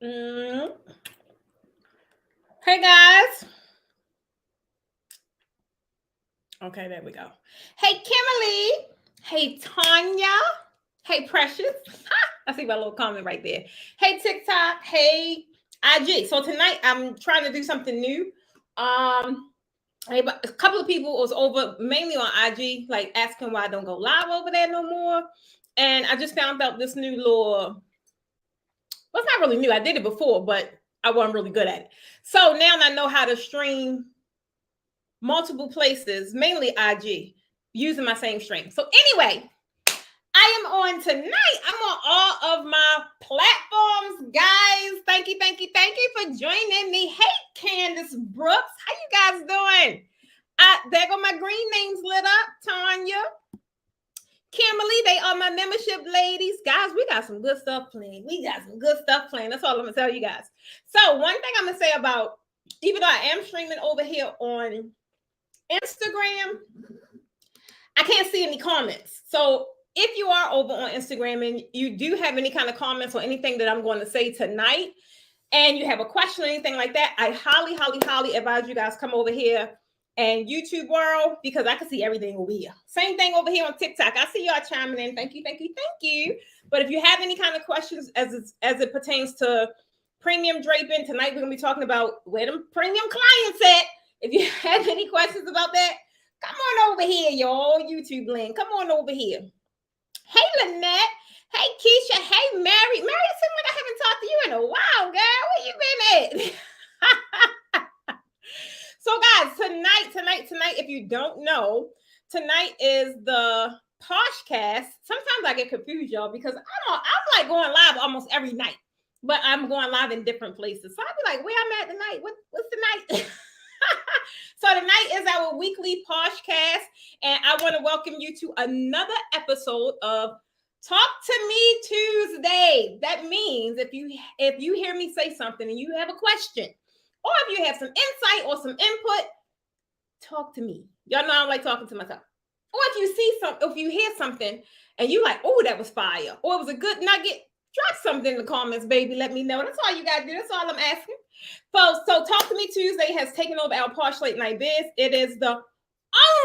Mm. Hey guys. Okay, there we go. Hey Kimberly. Hey Tanya. Hey Precious. I see my little comment right there. Hey TikTok. Hey IG. So tonight I'm trying to do something new. A couple of people was over mainly on IG, like asking why I don't go live over there no more. And I just found out this new little. Well, it's not really new. I did it before, but I wasn't really good at it. So now I know how to stream multiple places, mainly IG, using my same stream. So anyway, I am on tonight. I'm on all of my platforms, guys. Thank you for joining me. Hey, Candace Brooks, how you guys doing? There go my green names lit up. Tanya, Kimberly, they are my membership ladies. Guys, we got some good stuff playing. That's all I'm gonna tell you guys. So one thing I'm gonna say about, even though I am streaming over here on Instagram, I can't see any comments. So if you are over on Instagram and you do have any kind of comments or anything that I'm going to say tonight, and you have a question or anything like that, I highly advise you guys come over here and YouTube world, because I can see everything over here. Same thing over here on TikTok. I see y'all chiming in. Thank you. But if you have any kind of questions as it pertains to premium draping, tonight we're going to be talking about where them premium clients at. If you have any questions about that, come on over here, y'all. YouTube link. Come on over here. Hey, Lynette. Hey, Keisha. Hey, Mary. Mary, it seems like I haven't talked to you in a while, girl. Where you been at? So, guys, tonight, if you don't know, tonight is the Poshcast. Sometimes I get confused, y'all, because I'm like going live almost every night, but I'm going live in different places. So I'll be like, where I'm at tonight? What's the night? So tonight is our weekly Poshcast, and I want to welcome you to another episode of Talk to Me Tuesday. That means if you hear me say something and you have a question, or if you have some insight or some input, talk to me. Y'all know I don't like talking to myself. Or if you hear something and you like, oh, that was fire, or it was a good nugget, drop something in the comments, baby. Let me know. That's all you gotta do. That's all I'm asking. So Talk to Me Tuesday has taken over our Posh Late Night Biz. It is the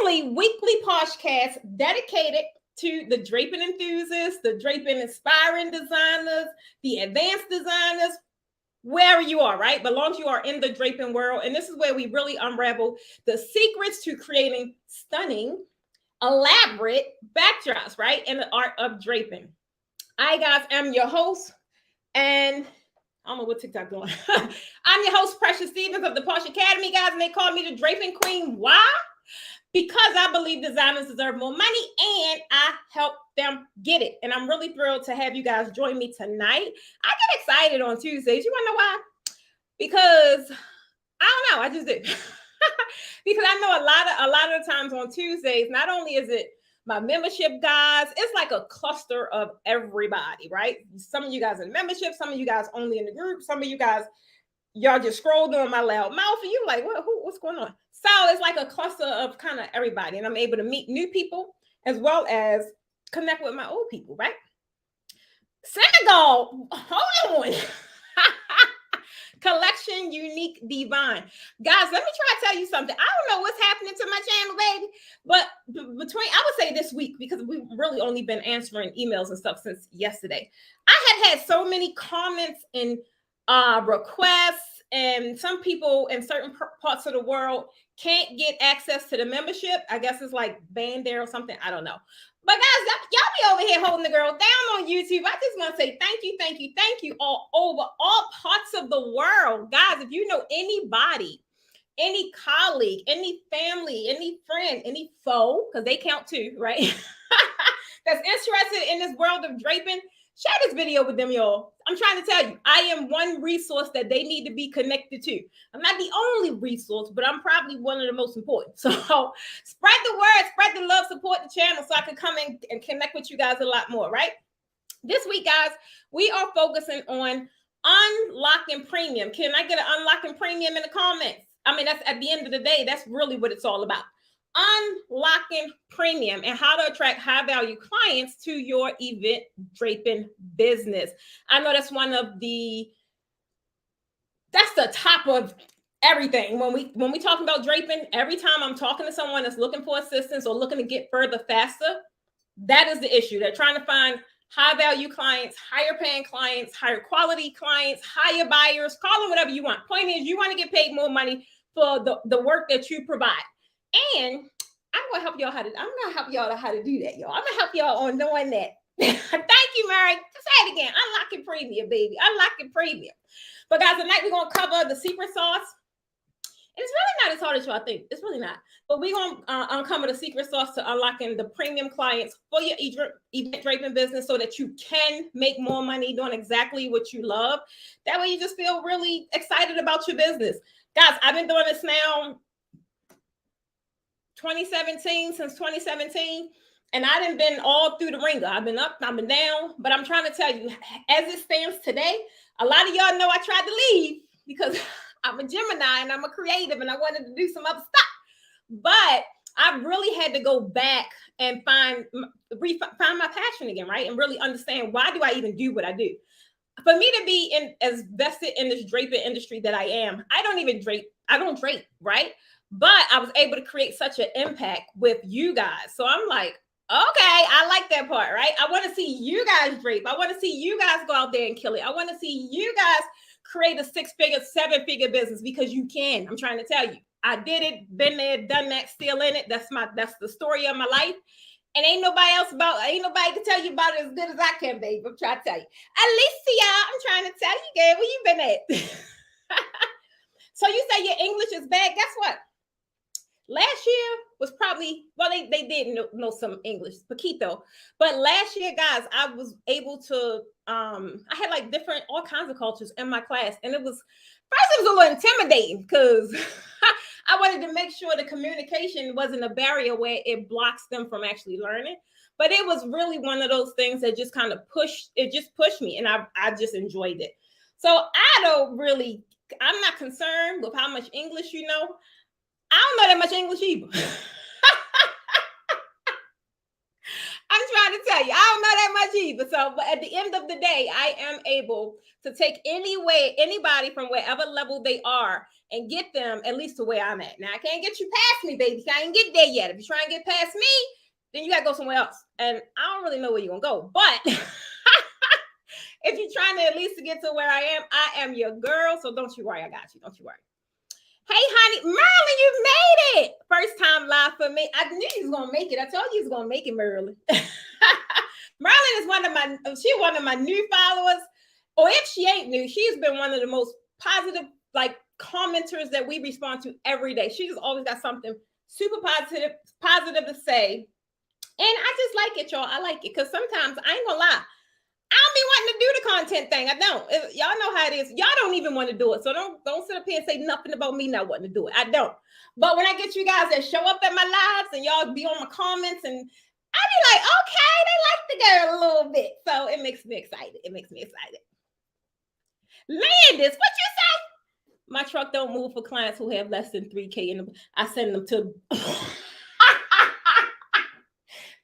only weekly Poshcast dedicated to the draping enthusiasts, the draping inspiring designers, the advanced designers, wherever you are, right? But long as you are in the draping world. And this is where we really unravel the secrets to creating stunning, elaborate backdrops, right? In the art of draping. I, guys, am your host, and I don't know what TikTok doing. I'm your host, Precious Stevens of the Posh Academy, guys, and they call me the Draping Queen. Why? Because I believe designers deserve more money, and I help them get it. And I'm really thrilled to have you guys join me tonight. I get excited on Tuesdays. You want to know why? Because I don't know. I just do. Because I know a lot of the times on Tuesdays, not only is it my membership guys, it's like a cluster of everybody, right? Some of you guys in membership, some of you guys only in the group, some of you guys, y'all just scrolled on my loud mouth and you like, what's going on? So it's like a cluster of kind of everybody, and I'm able to meet new people as well as connect with my old people, right? Senegal, hold on. Collection Unique Divine. Guys, let me try to tell you something. I don't know what's happening to my channel, baby, but between, I would say this week, because we've really only been answering emails and stuff since yesterday, I had so many comments and requests, and some people in certain parts of the world can't get access to the membership. I guess it's like banned there or something. I don't know. But guys, y'all be over here holding the girl down on YouTube. I just want to say thank you all over all parts of the world. Guys, if you know anybody, any colleague, any family, any friend, any foe, because they count too, right? That's interested in this world of draping, share this video with them, y'all. I'm trying to tell you, I am one resource that they need to be connected to. I'm not the only resource, but I'm probably one of the most important. So spread the word, spread the love, support the channel so I can come in and connect with you guys a lot more, right? This week, guys, we are focusing on unlocking premium. Can I get an unlocking premium in the comments? I mean, that's at the end of the day, that's really what it's all about. Unlocking premium and how to attract high value clients to your event draping business. I know that's one of the that's the top of everything. When we talk about draping, every time I'm talking to someone that's looking for assistance or looking to get further faster, that is the issue. They're trying to find high value clients, higher paying clients, higher quality clients, higher buyers, call them whatever you want. Point is, you want to get paid more money for the work that you provide. And I'm gonna help y'all how to do that, y'all. I'm gonna help y'all on knowing that. Thank you, Mary. Say it again. Unlocking premium, baby. Unlocking premium. But guys, tonight we're gonna cover the secret sauce. And it's really not as hard as y'all think. It's really not. But we're going to uncover the secret sauce to unlocking the premium clients for your event draping business so that you can make more money doing exactly what you love. That way you just feel really excited about your business. Guys, I've been doing this now since 2017. And I done been all through the ringer. I've been up, I've been down. But I'm trying to tell you, as it stands today, a lot of y'all know I tried to leave because I'm a Gemini and I'm a creative and I wanted to do some other stuff. But I really had to go back and find my passion again, right? And really understand, why do I even do what I do? For me to be as vested in this draping industry that I am, I don't drape, right? But I was able to create such an impact with you guys. So I'm like, okay, I like that part, right? I want to see you guys drape. I want to see you guys go out there and kill it. I want to see you guys create a 6-figure, 7-figure business, because you can. I'm trying to tell you, I did it, been there, done that, still in it. That's the story of my life. And ain't nobody to tell you about it as good as I can, babe. I'm trying to tell you. Alicia, I'm trying to tell you, girl, where you been at? So you say your English is bad. Guess what? Last year was probably, well, they did know some English, poquito. But last year, guys, I was able to, I had like all kinds of cultures in my class. And it was a little intimidating because I wanted to make sure the communication wasn't a barrier where it blocks them from actually learning. But it was really one of those things that just kind of pushed me. And I just enjoyed it. So I'm not concerned with how much English you know. I don't know that much English either. I'm trying to tell you, I don't know that much either. So, but at the end of the day, I am able to take anybody from wherever level they are and get them at least to where I'm at. Now, I can't get you past me, baby. I ain't get there yet. If you're trying to get past me, then you got to go somewhere else. And I don't really know where you're going to go. But if you're trying to at least get to where I am your girl. So don't you worry. I got you. Don't you worry. Hey, honey, Merlin, you made it. First time live for me. I knew you was going to make it. I told you you was going to make it, Merlin. Merlin is one of my new followers. Or if she ain't new, she's been one of the most positive, like, commenters that we respond to every day. She's always got something super positive to say. And I just like it, y'all. I like it because sometimes, I ain't going to lie, I don't be wanting to do the content thing. I don't. Y'all know how it is. Y'all don't even want to do it. So don't sit up here and say nothing about me not wanting to do it. I don't. But when I get you guys that show up at my lives and y'all be on my comments, and I be like, okay, they like the girl a little bit. So it makes me excited. Landis, what you say? My truck don't move for clients who have less than 3K in them. I send them to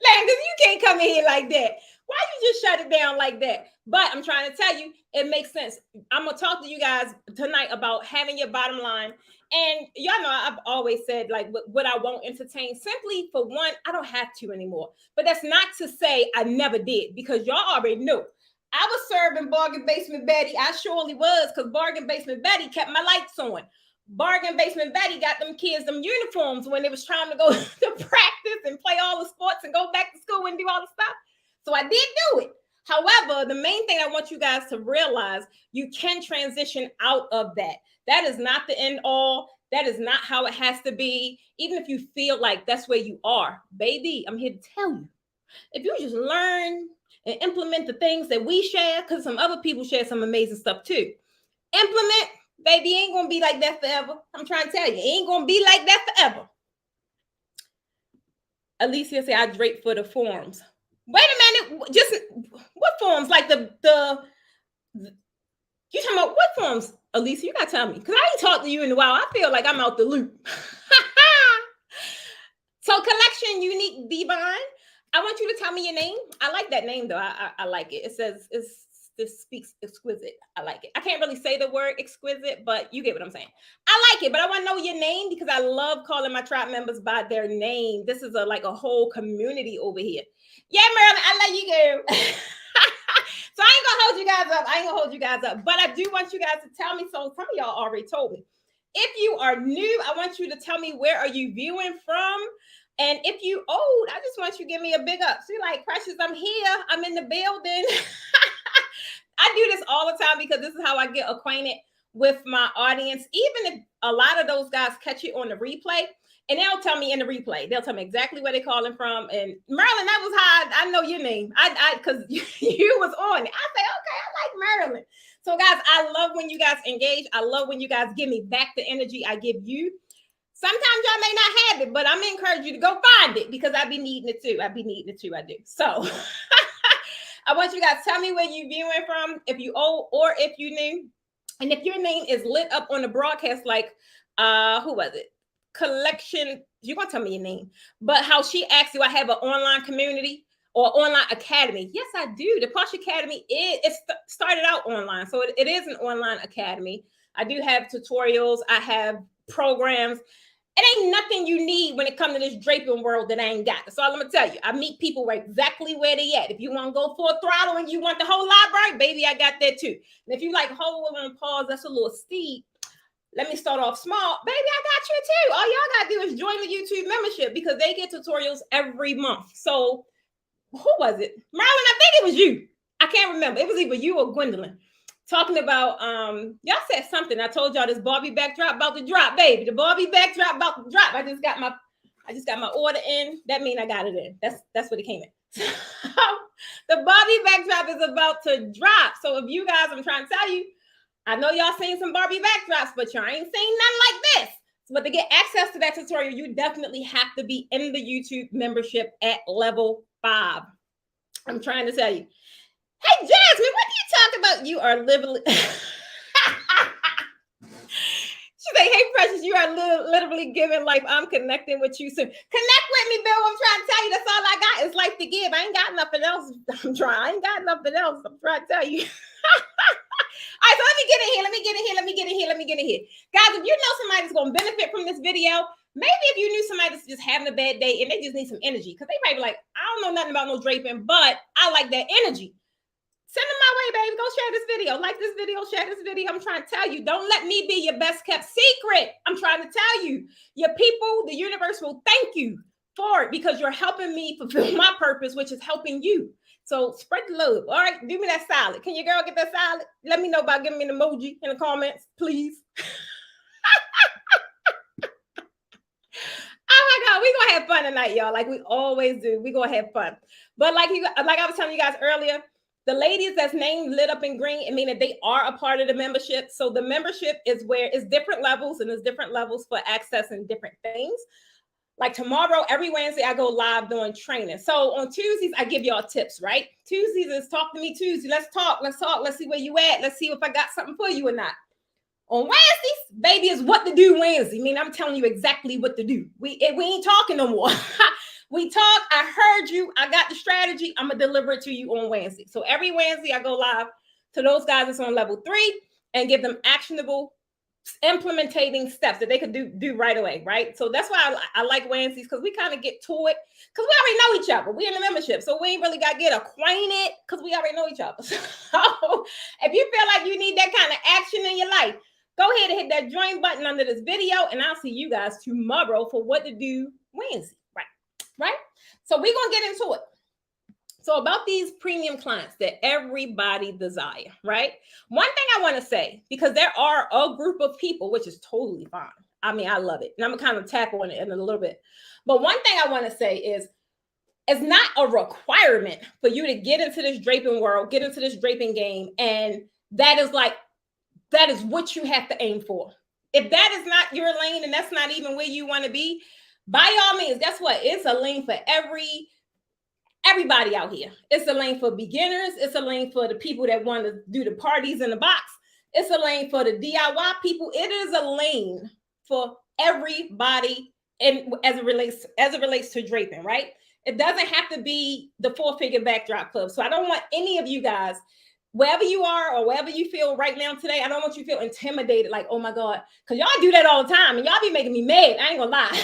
Landis, you can't come in here like that. Why you just shut it down like that? But I'm trying to tell you, it makes sense. I'm going to talk to you guys tonight about having your bottom line. And y'all know I've always said, like, what I won't entertain. Simply, for one, I don't have to anymore. But that's not to say I never did, because y'all already knew. I was serving Bargain Basement Betty. I surely was, because Bargain Basement Betty kept my lights on. Bargain Basement Betty got them kids them uniforms when it was time to go to practice and play all the sports and go back to school and do all the stuff. So I did do it. However, the main thing I want you guys to realize, you can transition out of that. That is not the end all. That is not how it has to be. Even if you feel like that's where you are, baby, I'm here to tell you. If you just learn and implement the things that we share, because some other people share some amazing stuff too. Implement, baby, it ain't going to be like that forever. I'm trying to tell you, it ain't going to be like that forever. Alicia said, I drape for the forums. Wait a minute, just what forms? Like the you talking about what forms, Alicia? You gotta tell me, because I ain't talked to you in a while. I feel like I'm out the loop. So, Collection Unique Divine, I want you to tell me your name. I like that name though. I like it. It says it's speaks exquisite. I like it. I can't really say the word exquisite, but you get what I'm saying. I like it, but I want to know your name because I love calling my tribe members by their name. This is like a whole community over here. Yeah, Marilyn, I love you, girl. So I ain't gonna hold you guys up. But I do want you guys to tell me. So some of y'all already told me. If you are new, I want you to tell me where are you viewing from. And if you old, I just want you to give me a big up. See, like, Precious, I'm here. I'm in the building. I do this all the time because this is how I get acquainted with my audience. Even if a lot of those guys catch it on the replay, and they'll tell me in the replay, they'll tell me exactly where they're calling from. And Marilyn, that was how I know your name. Because you was on it. I say, okay, I like Marilyn. So guys, I love when you guys engage. I love when you guys give me back the energy I give you. Sometimes y'all may not have it, but I'm gonna encourage you to go find it because I be needing it too. I do. So I want you guys to tell me where you viewing from, if you old or if you new. And if your name is lit up on the broadcast, like who was it? Collection, you're gonna tell me your name, but how she asked you, I have an online community or online academy. Yes, I do. The Posh Academy started out online, so it is an online academy. I do have tutorials, I have programs. It ain't nothing you need when it comes to this draping world that I ain't got. That's all I'm gonna tell you. I meet people exactly where they at. If you want to go full throttle and you want the whole library, baby, I got that too. And if you like, hold on, pause, that's a little steep. Let me start off small. Baby, I got you too. All y'all got to do is join the YouTube membership because they get tutorials every month. So who was it? Marilyn, I think it was you. I can't remember. It was either you or Gwendolyn. Talking about, y'all said something. I told y'all this Barbie backdrop about to drop, baby. The Barbie backdrop about to drop. I just got my order in. That means I got it in. That's what it came in. The Barbie backdrop is about to drop. So if you guys, I'm trying to tell you, I know y'all seen some Barbie backdrops, but y'all ain't seen nothing like this. But to get access to that tutorial, you definitely have to be in the YouTube membership at level 5. I'm trying to tell you. Hey, Jasmine, what do you talk about? You are literally... She's like, hey, Precious, you are literally giving life. I'm connecting with you soon. Connect with me, Bill. I'm trying to tell you. That's all I got is life to give. I ain't got nothing else. I'm trying to tell you. All right, so let me get in here. Guys, if you know somebody's going to benefit from this video, maybe if you knew somebody that's just having a bad day and they just need some energy, because they might be like, I don't know nothing about no draping, but I like that energy. Send them my way, baby. Go share this video. Like this video, share this video. I'm trying to tell you, don't let me be your best kept secret. I'm trying to tell you, your people, the universe will thank you for it because you're helping me fulfill my purpose, which is helping you. So spread the love. All right, do me that salad. Can your girl get that salad? Let me know about giving me an emoji in the comments, please. Oh my God, we're gonna have fun tonight, y'all. Like we always do. We're gonna have fun. But like I was telling you guys earlier, the ladies that's named lit up in green, it means that they are a part of the membership. So the membership is where it's different levels, and there's different levels for accessing different things. Like tomorrow, every Wednesday, I go live doing training. So on Tuesdays, I give y'all tips, right? Tuesdays is Talk to Me Tuesday. Let's talk. Let's see where you at. Let's see if I got something for you or not. On Wednesdays, baby, is What to Do Wednesday. I mean, I'm telling you exactly what to do. We ain't talking no more. We talk. I heard you. I got the strategy. I'm going to deliver it to you on Wednesday. So every Wednesday, I go live to those guys that's on level 3 and give them actionable implementing steps that they could do right away, right? So that's why I like Wednesdays, because we kind of get to it, because we already know each other. We in the membership, so we ain't really got to get acquainted because we already know each other. So if you feel like you need that kind of action in your life, go ahead and hit that join button under this video, and I'll see you guys tomorrow for What to Do Wednesday, right? So we're going to get into it. So about these premium clients that everybody desire, right? One thing I want to say, because there are a group of people, which is totally fine. I mean, I love it. And I'm going to kind of tap on it in a little bit. But one thing I want to say is, it's not a requirement for you to get into this draping world, get into this draping game. And that is what you have to aim for. If that is not your lane and that's not even where you want to be, by all means, guess what? It's a lane for everybody out here. It's a lane for beginners. It's a lane for the people that want to do the parties in the box. It's a lane for the DIY people. It is a lane for everybody, and as it relates to draping, right? It doesn't have to be the 4-figure backdrop club. So I don't want any of you guys wherever you are or wherever you feel right now today, I don't want you to feel intimidated, like, oh my God, because y'all do that all the time and y'all be making me mad. I ain't gonna lie.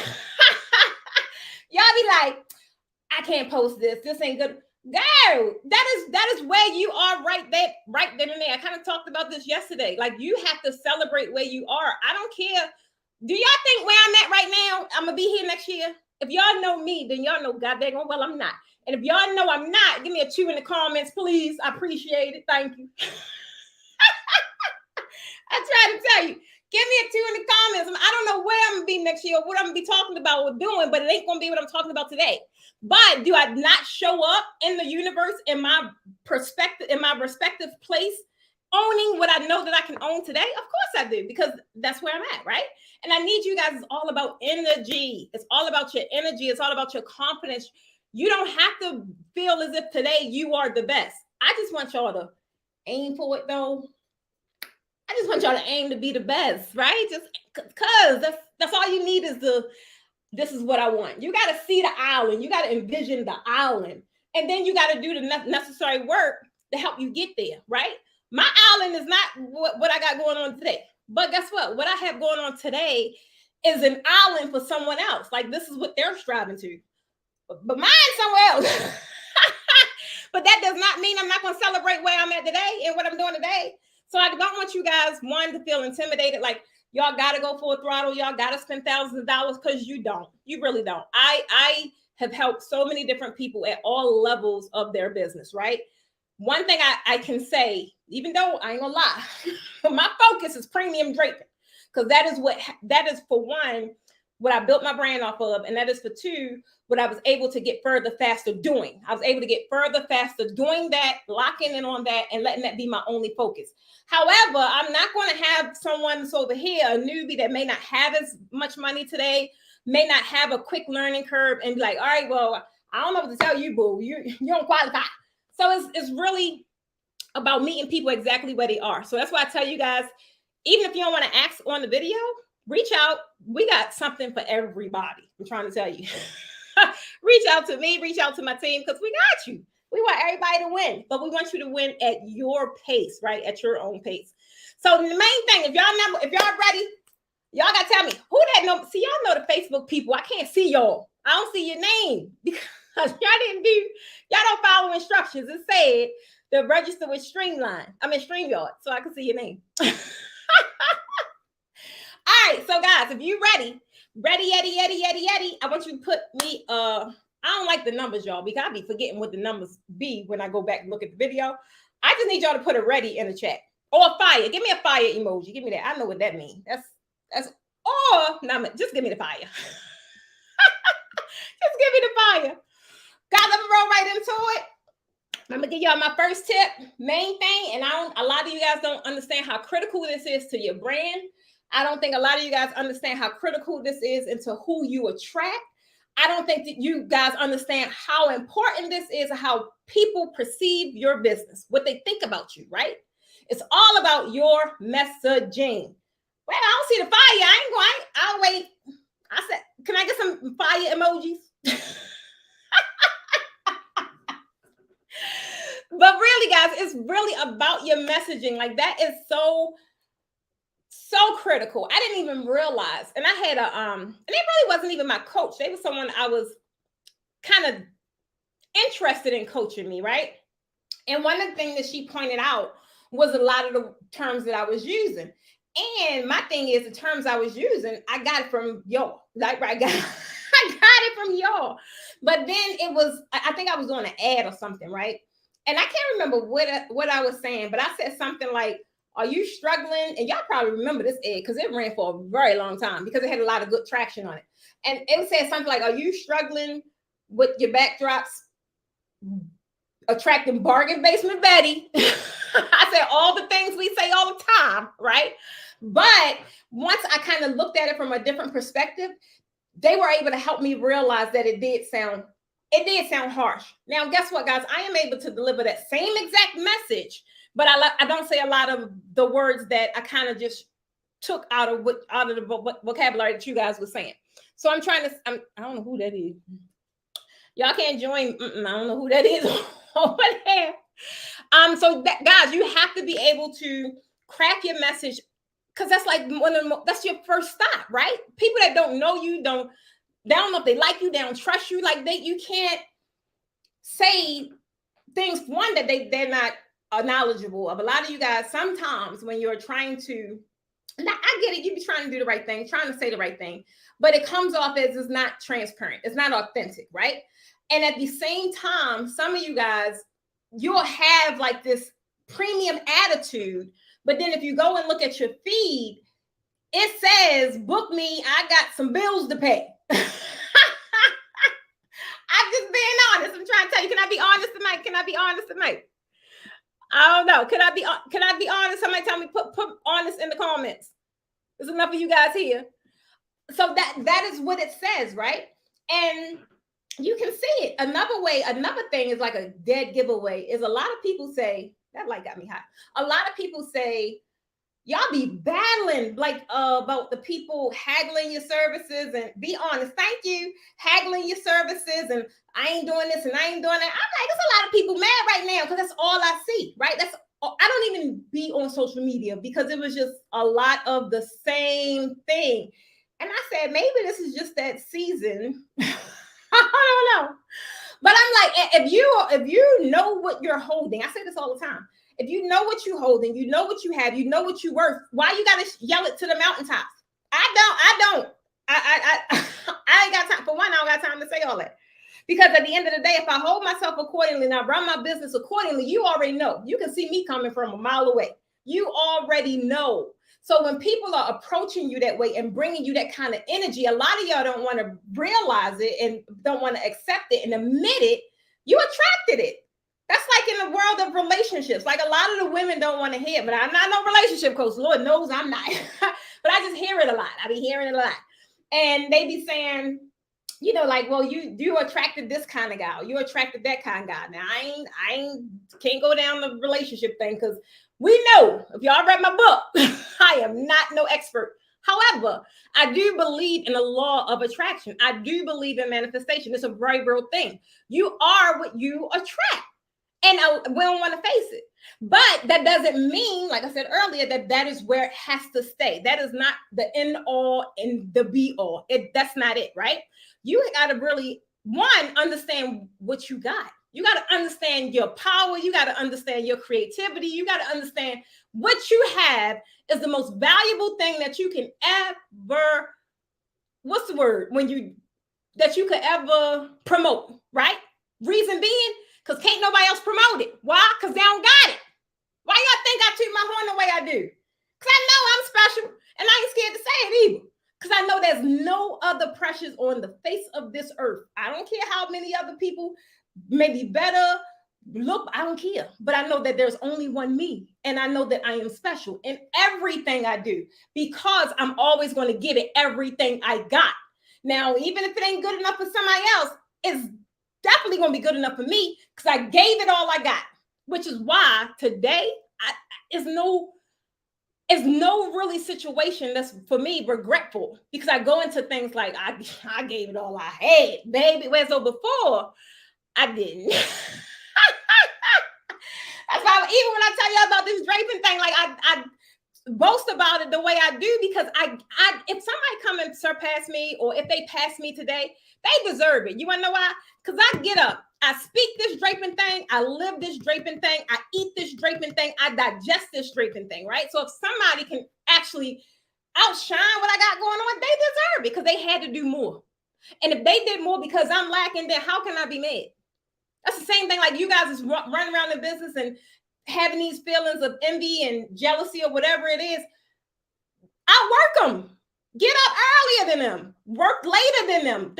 Y'all be like, I can't post this. This ain't good. Girl, that is where you are right then and there. I kind of talked about this yesterday. Like, you have to celebrate where you are. I don't care. Do y'all think where I'm at right now, I'm gonna be here next year? If y'all know me, then y'all know God dang well I'm not. And if y'all know I'm not, give me a 2 in the comments, please. I appreciate it. Thank you. I try to tell you. Give me a 2 in the comments. I don't know where I'm gonna be next year or what I'm gonna be talking about or doing, but it ain't gonna be what I'm talking about today. But do I not show up in the universe in my respective place, owning what I know that I can own today? Of course I do, because that's where I'm at, right? And I need you guys. It's all about energy. It's all about your energy. It's all about your confidence. You don't have to feel as if today you are the best. I just want y'all to aim for it, though. I just want y'all to aim to be the best, right? Just because that's all you need is this is what I want. You got to see the island. You got to envision the island. And then you got to do the necessary work to help you get there, right? My island is not what I got going on today. But guess what? What I have going on today is an island for someone else. Like, this is what they're striving to. But mine's somewhere else. But that does not mean I'm not going to celebrate where I'm at today and what I'm doing today. So I don't want you guys, one, to feel intimidated. Like, y'all got to go full throttle. Y'all got to spend thousands of dollars, because you don't. You really don't. I have helped so many different people at all levels of their business, right? One thing I can say, even though I ain't gonna lie, my focus is premium draping, because that is for one, what I built my brand off of, and that is for two, what I was able to get further faster doing. I was able to get further faster doing that, locking in on that, and letting that be my only focus. However, I'm not going to have someone that's over here, a newbie that may not have as much money today, may not have a quick learning curve, and be like, all right, well, I don't know what to tell you, boo. You don't qualify. So it's really about meeting people exactly where they are. So that's why I tell you guys, even if you don't want to ask on the video, reach out. We got something for everybody. I'm trying to tell you. Reach out to me, reach out to my team, because we got you. We want everybody to win, but we want you to win at your pace, right? At your own pace. So the main thing, if y'all ready, y'all got to tell me who that number. See, y'all know the Facebook people. I can't see y'all. I don't see your name because y'all don't follow instructions. It said to register with StreamYard, so I can see your name. All right, so guys, if you ready, I want you to put me, I don't like the numbers, y'all, because I be forgetting what the numbers be when I go back and look at the video. I just need y'all to put a ready in the chat, or a fire. Give me a fire emoji. Give me that. I know what that means. Just give me the fire. Just give me the fire. Guys, I'm gonna roll right into it. I'm gonna give y'all my first tip, main thing, and a lot of you guys don't understand how critical this is to your brand. I don't think a lot of you guys understand how critical this is into who you attract. I don't think that you guys understand how important this is, how people perceive your business, what they think about you, right? It's all about your messaging. Well, I don't see the fire. I'll wait. I said, can I get some fire emojis? But really, guys, it's really about your messaging. Like, that is so critical. I didn't even realize. And I had and it really wasn't even my coach. They was someone I was kind of interested in coaching me, right? And one of the things that she pointed out was a lot of the terms that I was using. And my thing is, the terms I was using, I got it from y'all. Like, I got it from y'all. But then it was, I think I was doing an ad or something, right? And I can't remember what I was saying, but I said something like, are you struggling? And y'all probably remember this ad because it ran for a very long time because it had a lot of good traction on it. And it said something like, are you struggling with your backdrops attracting bargain basement Betty? I said all the things we say all the time, right? But once I kind of looked at it from a different perspective, they were able to help me realize that it did sound harsh. Now, guess what, guys? I am able to deliver that same exact message, but I don't say a lot of the words that I kind of just took out of the vocabulary that you guys were saying. So I don't know who that is. Y'all can't join. I don't know who that is over there. So guys, you have to be able to craft your message, because that's like that's your first stop, right? People that don't know you, they don't know if they like you, they don't trust you. Like you can't say things, one, that they're not knowledgeable of. A lot of you guys, sometimes when you're trying to, now I get it, you be trying to do the right thing, trying to say the right thing, but it comes off as it's not transparent, it's not authentic, right? And at the same time, some of you guys, you'll have like this premium attitude, but then if you go and look at your feed, it says, book me, I got some bills to pay. I'm just being honest. I'm trying to tell you, can I be honest tonight? Can I be honest tonight? I don't know. Can I be honest? Somebody tell me, put honest in the comments. There's enough of you guys here. So that is what it says, right? And you can see it. Another thing is like a dead giveaway is a lot of people say, that light got me hot. A lot of people say, y'all be battling like about the people haggling your services, and be honest, thank you, haggling your services, and I ain't doing this and I ain't doing that. I'm like, there's a lot of people mad right now because that's all I see, right? I don't even be on social media because it was just a lot of the same thing. And I said, maybe this is just that season. I don't know. But I'm like, if you know what you're holding, I say this all the time. If you know what you're holding, you know what you have, you know what you're worth, why you got to yell it to the mountaintops? I don't. I ain't got time. For one, I don't got time to say all that. Because at the end of the day, if I hold myself accordingly and I run my business accordingly, you already know. You can see me coming from a mile away. You already know. So when people are approaching you that way and bringing you that kind of energy, a lot of y'all don't want to realize it and don't want to accept it and admit it. You attracted it. That's like in the world of relationships. Like a lot of the women don't want to hear, but I'm not no relationship coach. Lord knows I'm not. But I just hear it a lot. I be hearing it a lot. And they be saying, you know, like, well, you attracted this kind of guy. You attracted that kind of guy. Now I can't go down the relationship thing because we know, if y'all read my book, I am not no expert. However, I do believe in the law of attraction. I do believe in manifestation. It's a very real thing. You are what you attract. And we don't want to face it. But that doesn't mean, like I said earlier, that is where it has to stay. That is not the end all and the be all. That's not it, right? You got to really, one, understand what you got. You got to understand your power. You got to understand your creativity. You got to understand what you have is the most valuable thing that you can ever, what's the word? That you could ever promote, right? Reason being, because can't nobody else promote it. Why? Because they don't got it. Why y'all think I treat my horn the way I do? Because I know I'm special and I ain't scared to say it either. Because I know there's no other pressures on the face of this earth. I don't care how many other people may be better, look, I don't care. But I know that there's only one me. And I know that I am special in everything I do because I'm always going to give it everything I got. Now, even if it ain't good enough for somebody else, it's definitely going to be good enough for me because I gave it all I got, which is why today is no really situation that's for me regretful because I go into things like I gave it all I had, baby. Whereas so before I didn't. That's why even when I tell you about this draping thing, like I boast about it the way I do because if somebody come and surpass me or if they pass me today, they deserve it. You want to know why? Because I get up, I speak this draping thing, I live this draping thing, I eat this draping thing, I digest this draping thing, right? So if somebody can actually outshine what I got going on, they deserve it because they had to do more. And if they did more because I'm lacking, then how can I be mad? That's the same thing like you guys is running around the business and having these feelings of envy and jealousy or whatever it is. Outwork them. Get up earlier than them. Work later than them.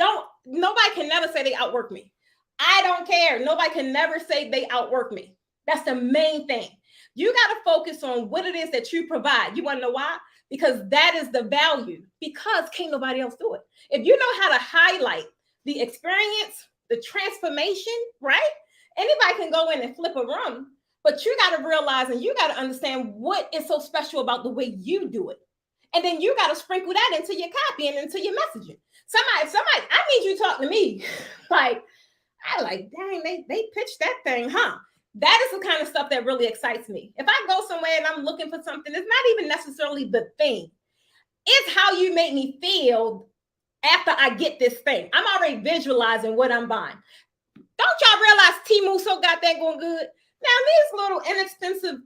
Nobody can never say they outwork me. I don't care. Nobody can never say they outwork me. That's the main thing. You got to focus on what it is that you provide. You want to know why? Because that is the value. Because can't nobody else do it. If you know how to highlight the experience, the transformation, right? Anybody can go in and flip a room, but you got to realize and you got to understand what is so special about the way you do it. And then you got to sprinkle that into your copy and into your messaging. Somebody, I need you to talk to me. Like, I like, dang, they pitched that thing, huh? That is the kind of stuff that really excites me. If I go somewhere and I'm looking for something, it's not even necessarily the thing. It's how you make me feel after I get this thing. I'm already visualizing what I'm buying. Don't y'all realize Temu so got that going good? Now, these little inexpensive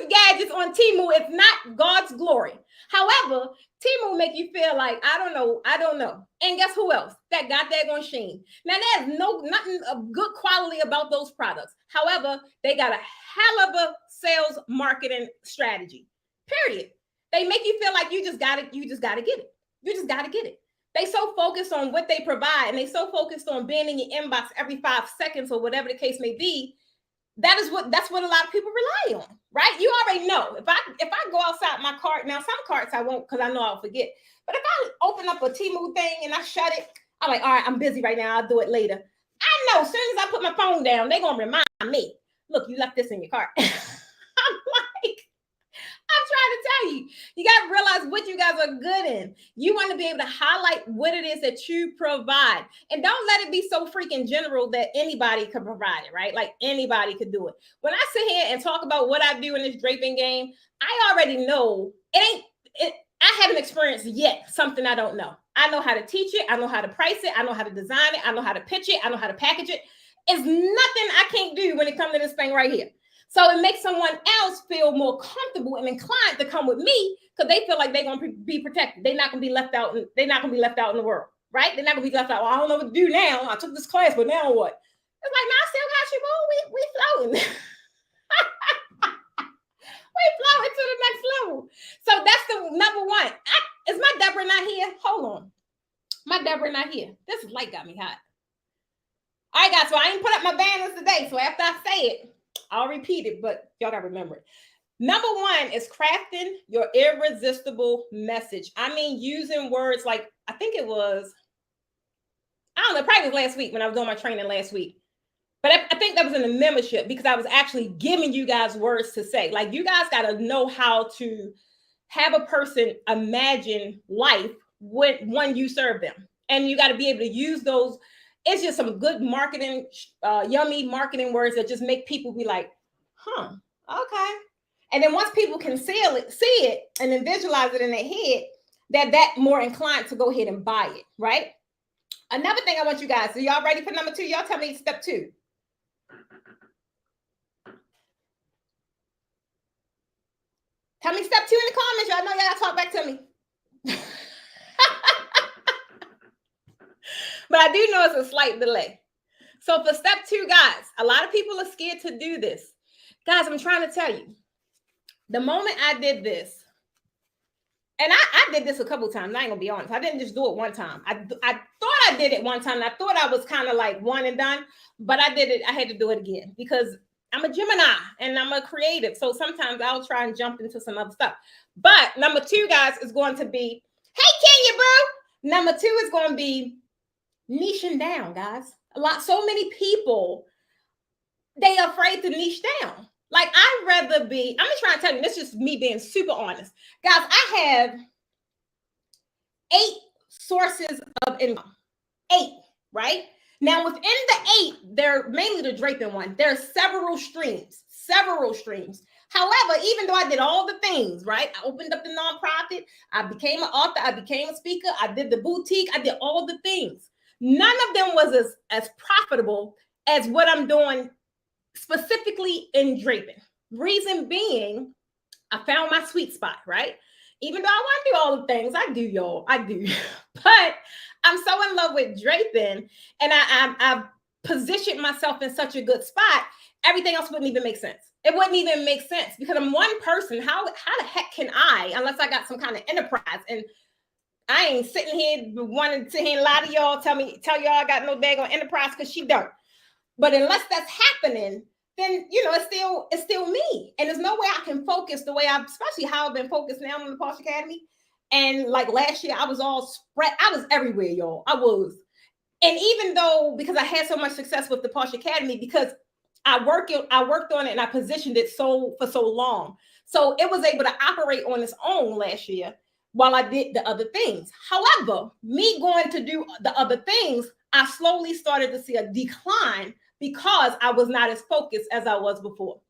gadgets on Temu is not God's glory. However, Temu make you feel like, I don't know. And guess who else that got that on Shein? Now, there's nothing of good quality about those products. However, they got a hell of a sales marketing strategy, period. They make you feel like you just got it. You just got to get it. You just got to get it. They so focused on what they provide, and they so focused on being in your inbox every 5 seconds or whatever the case may be. That's what a lot of people rely on, right? You already know. If I go outside my cart, now some carts I won't because I know I'll forget. But if I open up a Temu thing and I shut it, I'm like, all right, I'm busy right now. I'll do it later. I know as soon as I put my phone down, they're gonna remind me, look, you left this in your cart. I'm trying to tell you, you got to realize what you guys are good in. You want to be able to highlight what it is that you provide. And don't let it be so freaking general that anybody could provide it, right? Like anybody could do it. When I sit here and talk about what I do in this draping game, I already know I haven't experienced yet something I don't know. I know how to teach it. I know how to price it. I know how to design it. I know how to pitch it. I know how to package it. It's nothing I can't do when it comes to this thing right here. So it makes someone else feel more comfortable and inclined to come with me because they feel like they're going to be protected. They're not going to be left out. They're not going to be left out in the world, right? They're not going to be left out. Well, I don't know what to do now. I took this class, but now what? It's like, no, I still got you, boo. We floating. We floating to the next level. So that's the number one. Is my Deborah not here? Hold on. My Deborah not here. This light got me hot. All right, guys. So I ain't put up my banners today. So after I say it, I'll repeat it, but y'all gotta remember it. Number one is crafting your irresistible message. I mean, using words like, I think it was, I don't know, probably was last week when I was doing my training last week. But I think that was in the membership because I was actually giving you guys words to say. Like, you guys got to know how to have a person imagine life when you serve them. And you got to be able to use those. It's just some good marketing, yummy marketing words that just make people be like, huh, okay. And then once people can see it, and then visualize it in their head, that more inclined to go ahead and buy it, right? Another thing I want you guys, so y'all ready for number 2? Y'all tell me step 2. Tell me step 2 in the comments. Y'all know y'all gotta talk back to me. But I do know it's a slight delay. So for step 2, guys, a lot of people are scared to do this. Guys, I'm trying to tell you, the moment I did this, and I did this a couple of times. I ain't gonna be honest. I didn't just do it one time. I thought I did it one time. And I thought I was kind of like one and done, but I did it. I had to do it again because I'm a Gemini and I'm a creative. So sometimes I'll try and jump into some other stuff. But number 2, guys, is going to be, hey, Kenya, bro. Number 2 is going to be niching down, guys. So many people, they are afraid to niche down. Like, I'd rather be, I'm just trying to tell you, this is just me being super honest. Guys, I have 8 sources of income. 8, right? Now, within the 8, they're mainly the draping one. There are several streams. However, even though I did all the things, right? I opened up the nonprofit. I became an author. I became a speaker. I did the boutique. I did all the things. None of them was as profitable as what I'm doing specifically in draping. Reason being, I found my sweet spot, right? Even though I want to do all the things, I do, y'all. I do. But I'm so in love with draping, and I've positioned myself in such a good spot, everything else wouldn't even make sense. It wouldn't even make sense because I'm one person. How the heck can I, unless I got some kind of enterprise, and I ain't sitting here wanting to sit here and lie to y'all, tell y'all I got no daggone enterprise because she don't. But unless that's happening, then, you know, it's still me. And there's no way I can focus the way especially how I've been focused now in the Posh Academy. And like last year, I was all spread. I was everywhere, y'all. I was. And even though, because I had so much success with the Posh Academy, because I worked on it and I positioned it for so long. So it was able to operate on its own last year while I did the other things. However, me going to do the other things, I slowly started to see a decline because I was not as focused as I was before.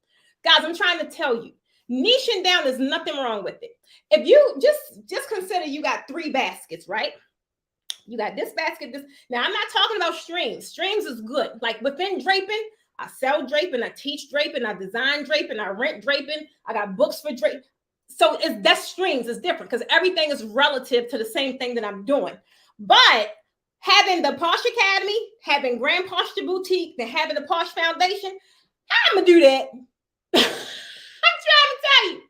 Guys, I'm trying to tell you, niching down, there's nothing wrong with it. If you just consider you got 3 baskets, right? You got this basket, this. Now, I'm not talking about streams. Streams is good. Like within draping, I sell draping, I teach draping, I design draping, I rent draping, I got books for draping. So that's streams is different because everything is relative to the same thing that I'm doing. But having the Posh Academy, having Grand Posture Boutique, and having the Posh Foundation, I'm gonna do that. I'm trying to tell you,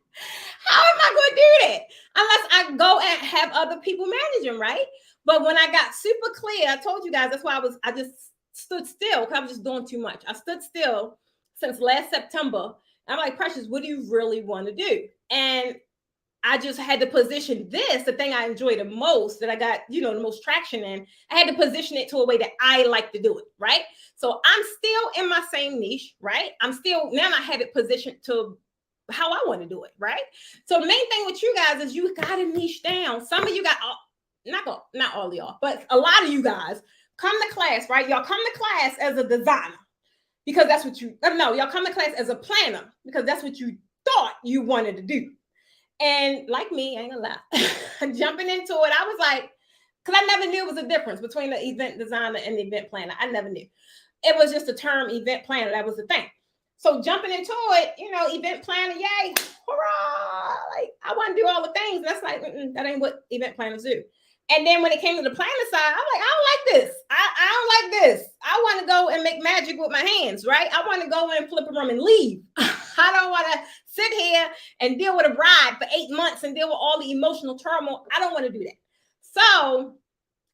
how am I going to do that? Unless I go and have other people manage them, right? But when I got super clear, I told you guys, that's why I just stood still because I was just doing too much. I stood still since last September. I'm like, Precious, what do you really want to do? And I just had to position this, the thing I enjoy the most, that I got, the most traction in. I had to position it to a way that I like to do it, right? So I'm still in my same niche, right? Now I have it positioned to how I want to do it, right? So the main thing with you guys is you got to niche down. Some of you got, not all of y'all, but a lot of you guys come to class, right? Y'all come to class as a designer because that's what y'all come to class as a planner because that's what you thought you wanted to do. And like me, I ain't gonna lie, jumping into it, I was like, because I never knew it was a difference between the event designer and the event planner. I never knew. It was just the term event planner. That was the thing. So jumping into it, event planner, yay, hurrah! Like I want to do all the things. That's like, that ain't what event planners do. And then when it came to the planner side, I'm like, I don't like this. I don't like this. I want to go and make magic with my hands, right? I want to go in, flip a room, and leave. I don't want to sit here and deal with a bride for 8 months and deal with all the emotional turmoil. I don't want to do that. So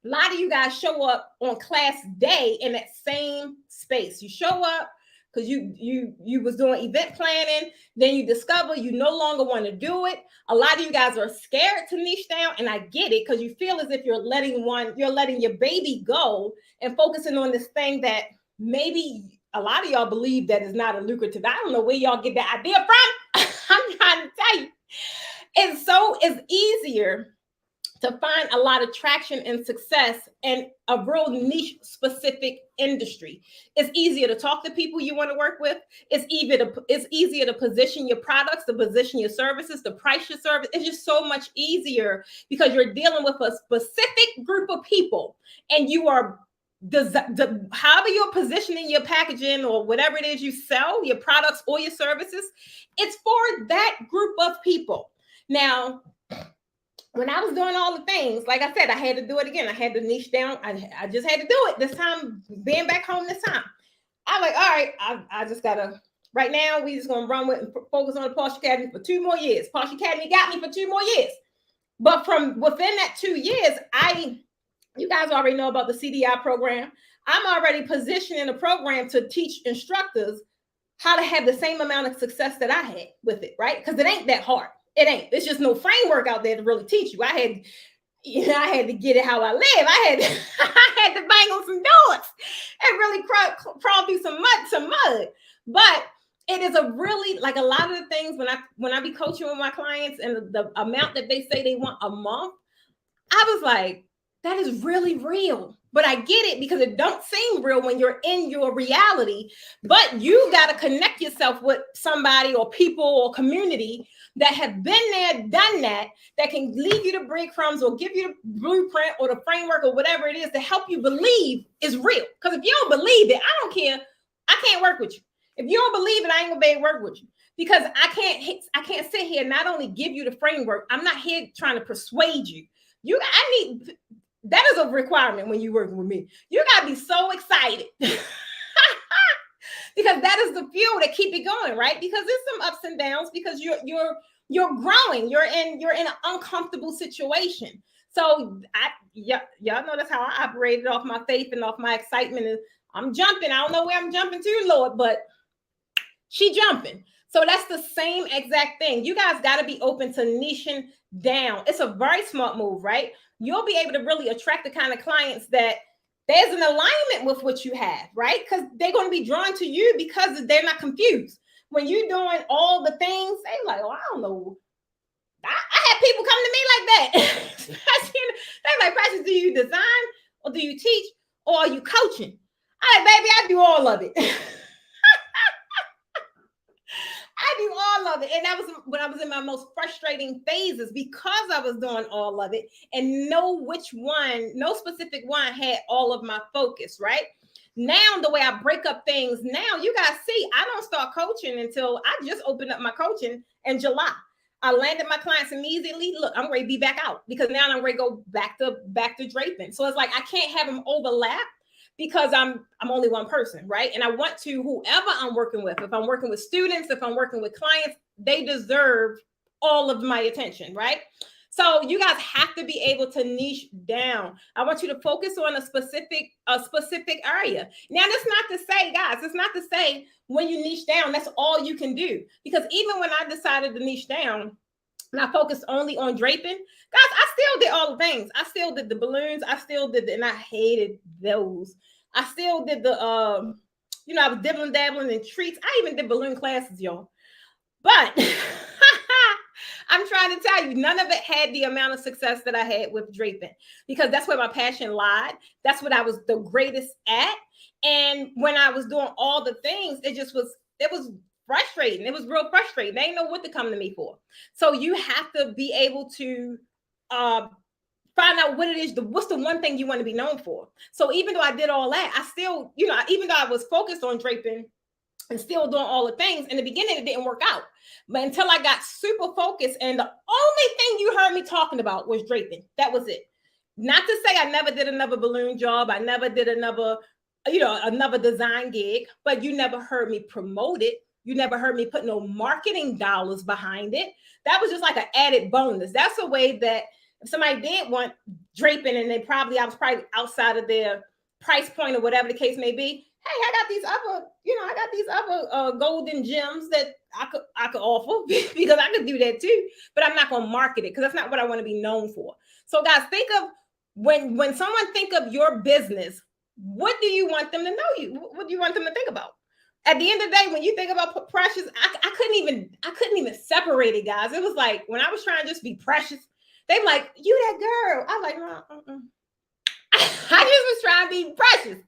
a lot of you guys show up on class day in that same space. You show up because you was doing event planning, then you discover you no longer want to do it. A lot of you guys are scared to niche down, and I get it because you feel as if you're letting your baby go and focusing on this thing that maybe a lot of y'all believe that is not a lucrative. I don't know where y'all get that idea from. I'm trying to tell you, it's easier to find a lot of traction and success in a real niche specific industry. It's easier to talk to people you want to work with. It's easier to position your products, to position your services, to price your service. It's just so much easier because you're dealing with a specific group of people and you are however you're positioning your packaging or whatever it is you sell, your products or your services, it's for that group of people. Now, when I was doing all the things, like I said, I had to do it again. I had to niche down. I just had to do it this time, being back home this time. I'm like, all right, I just got to, right now, we just going to run with and focus on the Posh Academy for 2 more years. Posh Academy got me for 2 more years. But from within that 2 years, you guys already know about the CDI program. I'm already positioning a program to teach instructors how to have the same amount of success that I had with it, right? Because it ain't that hard. It ain't. There's just no framework out there to really teach you. I had to get it how I live. I had to bang on some doors and really crawl through some mud. But it is a really, like a lot of the things when I be coaching with my clients and the amount that they say they want a month, I was like, that is really real. But I get it because it don't seem real when you're in your reality. But you got to connect yourself with somebody or people or community that have been there, done that can leave you the breadcrumbs or give you the blueprint or the framework or whatever it is to help you believe is real. Because if you don't believe it, I don't care. I can't work with you. If you don't believe it, I ain't gonna be able to work with you. Because I can't sit here and not only give you the framework, I'm not here trying to persuade you. That is a requirement when you're working with me. You gotta be so excited. Because that is the fuel that keep it going, right? Because there's some ups and downs because you're growing. You're in an uncomfortable situation. So y'all know that's how I operated, off my faith and off my excitement. And I'm jumping. I don't know where I'm jumping to, Lord, but she jumping. So that's the same exact thing. You guys got to be open to niching down. It's a very smart move, right? You'll be able to really attract the kind of clients that there's an alignment with what you have, right? Because they're going to be drawn to you because they're not confused. When you're doing all the things, they like, oh, I don't know. I had people come to me like that. They're like, Precious, do you design or do you teach? or are you coaching? I'm like, baby, I do all of it. I do all of it. And that was when I was in my most frustrating phases because I was doing all of it and no specific one had all of my focus, right? Now, the way I break up things now, you guys see, I don't start coaching until I just opened up my coaching in July. I landed my clients immediately. Look, I'm ready to be back out because now I'm ready to go back to draping. So it's like I can't have them overlap because I'm only one person, right? And I want to, whoever I'm working with, if I'm working with students, if I'm working with clients, they deserve all of my attention, right? So you guys have to be able to niche down. I want you to focus on a specific area. Now, that's not to say, guys, it's not to say when you niche down, that's all you can do. Because even when I decided to niche down, and I focused only on draping, guys, I still did all the things. I still did the balloons. I still did and I hated those. I still did the, I was dibbling dabbling in treats. I even did balloon classes, y'all. But I'm trying to tell you, none of it had the amount of success that I had with draping because that's where my passion lied. That's what I was the greatest at. And when I was doing all the things, it was frustrating. It was real frustrating. They didn't know what to come to me for. So you have to be able to find out what it is, what's the one thing you want to be known for. So even though I did all that, I still, even though I was focused on draping and still doing all the things, in the beginning, it didn't work out. But until I got super focused, and the only thing you heard me talking about was draping. That was it. Not to say I never did another balloon job. I never did another design gig, but you never heard me promote it. You never heard me put no marketing dollars behind it. That was just like an added bonus. That's a way that if somebody did want draping and I was probably outside of their price point or whatever the case may be. Hey, I got these other golden gems that I could offer because I could do that too, but I'm not going to market it because that's not what I want to be known for. So guys, think of when someone think of your business, what do you want them to know you? What do you want them to think about? At the end of the day, when you think about Precious, I couldn't even separate it, guys. It was like when I was trying to just be Precious, they were like, you that girl. I'm like, no, I just was trying to be Precious.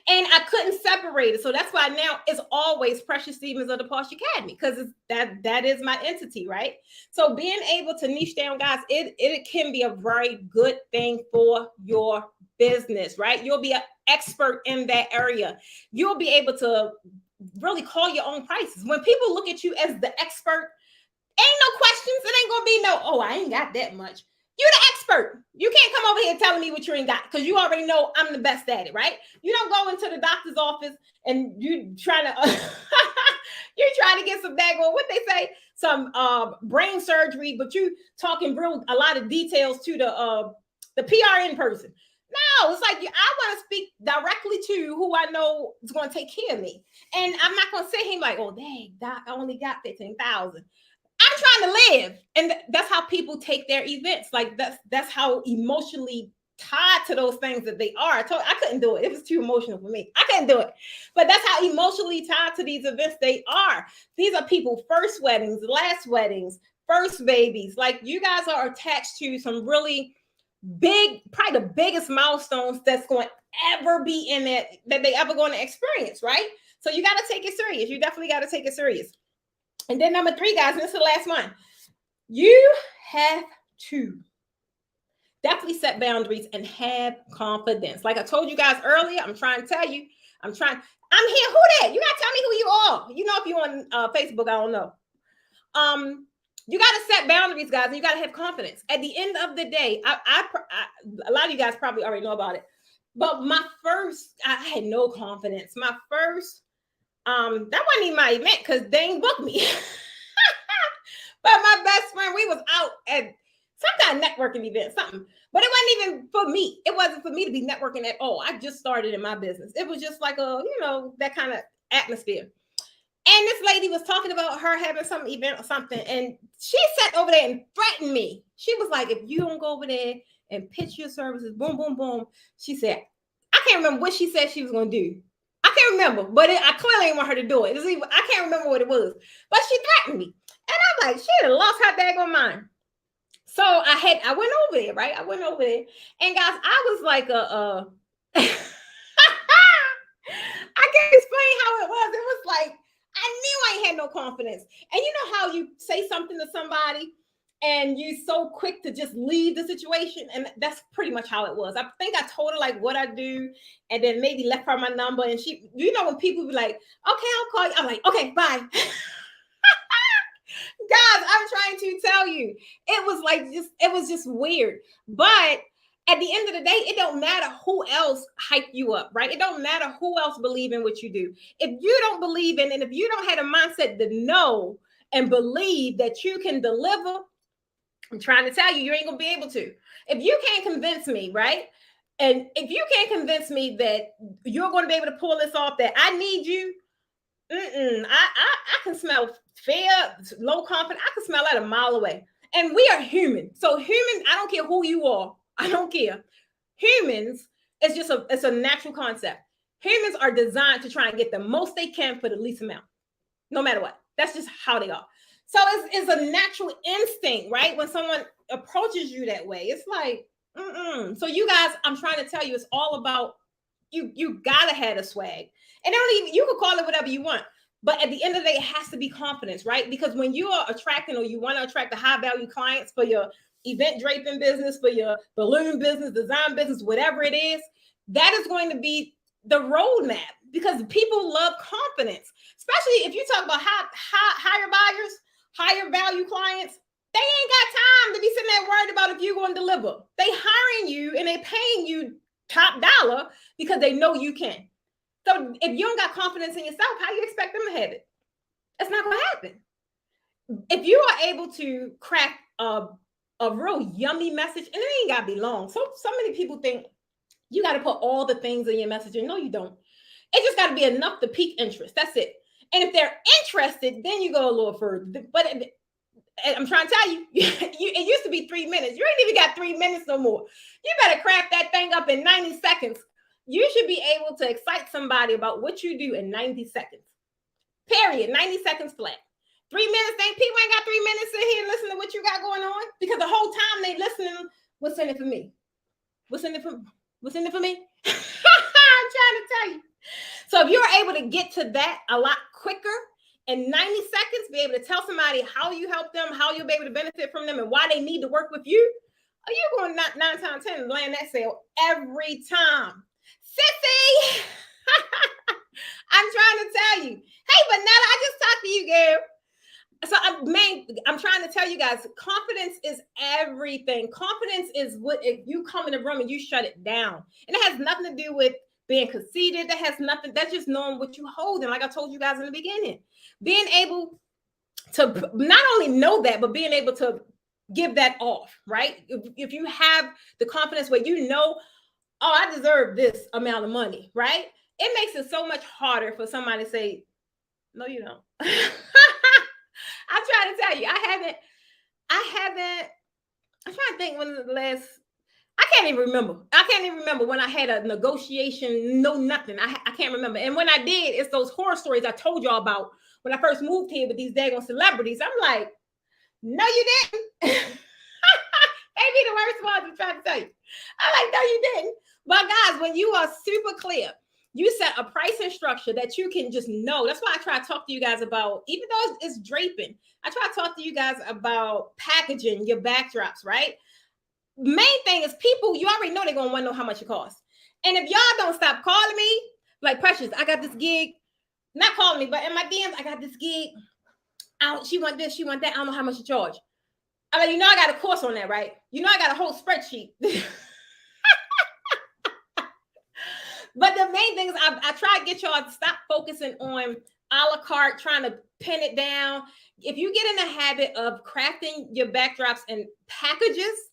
And I couldn't separate it. So that's why now it's always Precious Stevens of the Posh Academy, because that is my entity, right? So being able to niche down, guys, it can be a very good thing for your business, right? You'll be an expert in that area. You'll be able to really call your own prices. When people look at you as the expert, ain't no questions. It ain't gonna be no, oh, I ain't got that much. You're the expert. You can't come over here telling me what you ain't got because you already know I'm the best at it, right? You don't go into the doctor's office and you trying to get some daggone, what they say, some brain surgery, but you talking a lot of details to the PRN person. No, it's like I want to speak directly to who I know is going to take care of me, and I'm not going to say him like, oh, dang, doc, I only got 15,000. I'm trying to live. And that's how people take their events. Like that's how emotionally tied to those things that they are. I couldn't do it. It was too emotional for me. I couldn't do it. But that's how emotionally tied to these events they are. These are people first weddings, last weddings, first babies. Like you guys are attached to some really big, probably the biggest milestones that's going to ever be in it that they ever going to experience, right? So you got to take it serious. You definitely got to take it serious. And then number 3, guys, and this is the last one. You have to definitely set boundaries and have confidence. Like I told you guys earlier, I'm trying to tell you, I'm here. Who that? You got to tell me who you are. You know, if you're on Facebook, I don't know. You got to set boundaries, guys, and you got to have confidence. At the end of the day, a lot of you guys probably already know about it, but I had no confidence. My first, that wasn't even my event because they ain't booked me. But my best friend, we was out at some kind of networking event, something. But it wasn't even for me. It wasn't for me to be networking at all. I just started in my business. It was just like that kind of atmosphere. And this lady was talking about her having some event or something. And she sat over there and threatened me. She was like, if you don't go over there and pitch your services, boom, boom, boom. She said, I can't remember what she said she was going to do. I can't remember, but I clearly didn't want her to do it. I can't remember what it was. But she threatened me. And I'm like, she had lost her daggone mind. So I went over there, right? I went over there. And guys, I was like can't explain how it was. It was like, I knew I ain't had no confidence. And you know how you say something to somebody and you're so quick to just leave the situation? And that's pretty much how it was. I think I told her like what I do and then maybe left her my number. And she, you know, when people be like, okay, I'll call you. I'm like, okay, bye. Guys, I'm trying to tell you, it was just weird. But at the end of the day, it don't matter who else hype you up, right? It don't matter who else believe in what you do. If you don't believe in, and if you don't have a mindset to know and believe that you can deliver, I'm trying to tell you, you ain't gonna be able to. If you can't convince me, right? And if you can't convince me that you're going to be able to pull this off, that I need you, I can smell fear, low confidence. I can smell that a mile away. And we are human. So human, I don't care who you are. I don't care. Humans, it's a natural concept. Humans are designed to try and get the most they can for the least amount, no matter what. That's just how they are. So it's a natural instinct, right? When someone approaches you that way, it's like, So you guys, I'm trying to tell you, it's all about you gotta have a swag. And you can call it whatever you want. But at the end of the day, it has to be confidence, right? Because when you are attracting or you want to attract the high value clients for your event draping business, for your balloon business, design business, whatever it is, that is going to be the roadmap, because people love confidence, especially if you talk about higher buyers, higher value clients. They ain't got time to be sitting there worried about if you're going to deliver. They hiring you and they paying you top dollar because they know you can. So if you don't got confidence in yourself, how you expect them to have it? It's not going to happen. If you are able to craft a real yummy message, and it ain't got to be long. So many people think you got to put all the things in your message. And no, you don't. It just got to be enough to pique interest. That's it. And if they're interested, then you go a little further. But I'm trying to tell you, it used to be 3 minutes. You ain't even got 3 minutes no more. You better craft that thing up in 90 seconds. You should be able to excite somebody about what you do in 90 seconds. Period. 90 seconds flat. 3 minutes, people ain't got 3 minutes to sit here and listen to what you got going on, because the whole time they listening, what's in it for me? What's in it for me? I'm trying to tell you. So if you're able to get to that a lot quicker, in 90 seconds, be able to tell somebody how you help them, how you'll be able to benefit from them, and why they need to work with you, are you going 9 times 10 land that sale every time? Sissy, I'm trying to tell you. Hey, Vanilla, I just talked to you, girl. So I'm trying to tell you guys, confidence is everything. Confidence is what, if you come in the room and you shut it down. And it has nothing to do with being conceited. That has nothing. That's just knowing what you hold. And like I told you guys in the beginning, being able to not only know that, but being able to give that off, right? If you have the confidence where you know, oh, I deserve this amount of money, right? It makes it so much harder for somebody to say, no, you don't. I'm trying to tell you, I'm trying to think when the last, I can't even remember when I had a negotiation, no nothing. I can't remember. And when I did, it's those horror stories I told y'all about when I first moved here with these daggone celebrities. I'm like, no, you didn't. They be the worst ones I'm trying to tell you. I'm like, no, you didn't. But guys, when you are super clear, you set a pricing structure that you can just know. That's why I try to talk to you guys about, even though it's draping, I try to talk to you guys about packaging your backdrops, right? Main thing is people, you already know they're going to want to know how much it costs. And if y'all don't stop calling me, like, Precious, I got this gig, not calling me, but in my DMs, I got this gig. She want this, she want that. I don't know how much you charge. I'm like, you know, I got a course on that, right? You know, I got a whole spreadsheet. But the main thing is I try to get y'all to stop focusing on a la carte, trying to pin it down. If you get in the habit of crafting your backdrops and packages,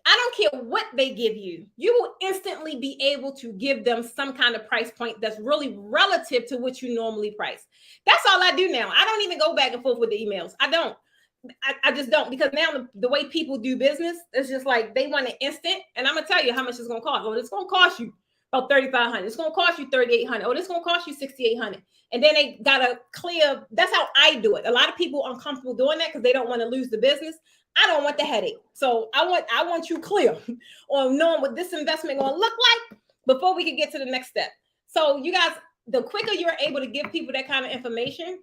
I don't care what they give you, you will instantly be able to give them some kind of price point that's really relative to what you normally price. That's all I do now. I don't even go back and forth with the emails. I don't. I just don't, because now the way people do business, it's just like they want it instant. And I'm going to tell you how much it's going to cost. Well, it's going to cost you about $3,500. It's going to cost you $3,800. Oh, it's going to cost you $6,800. And then they got to clear. That's how I do it. A lot of people are uncomfortable doing that because they don't want to lose the business. I don't want the headache. So I want you clear on knowing what this investment going to look like before we can get to the next step. So you guys, the quicker you're able to give people that kind of information,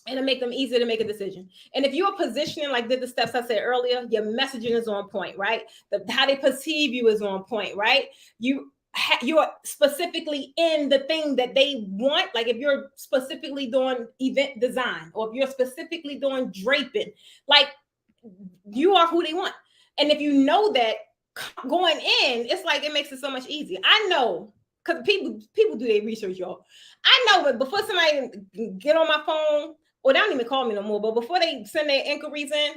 and to make them easier to make a decision. And if you're positioning, like did the steps I said earlier, your messaging is on point, right? How they perceive you is on point, right? You're specifically in the thing that they want. Like if you're specifically doing event design, or if you're specifically doing draping, like you are who they want. And if you know that going in, it's like it makes it so much easier. I know, because people do their research, y'all. I know, but before somebody get on my phone, or they don't even call me no more, but before they send their inquiries in,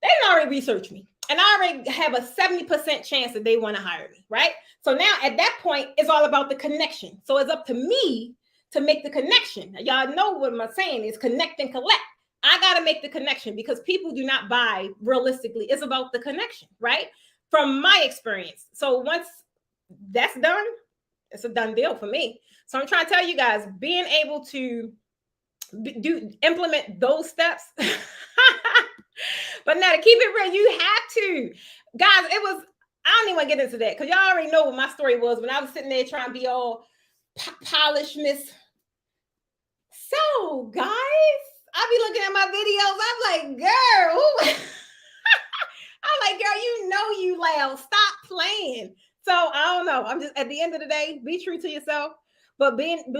they already researched me. And I already have a 70% chance that they want to hire me, right? So now at that point, it's all about the connection. So it's up to me to make the connection. Y'all know what I'm saying is connect and collect. I got to make the connection, because people do not buy realistically. It's about the connection, right? From my experience. So once that's done, it's a done deal for me. So I'm trying to tell you guys, being able to implement those steps. But now to keep it real, you have to. Guys, I don't even want to get into that, because y'all already know what my story was when I was sitting there trying to be all polished, miss. So, guys, I be looking at my videos. I'm like, girl, I'm like, girl, you know you loud. Stop playing. So I don't know. I'm just, at the end of the day, be true to yourself. But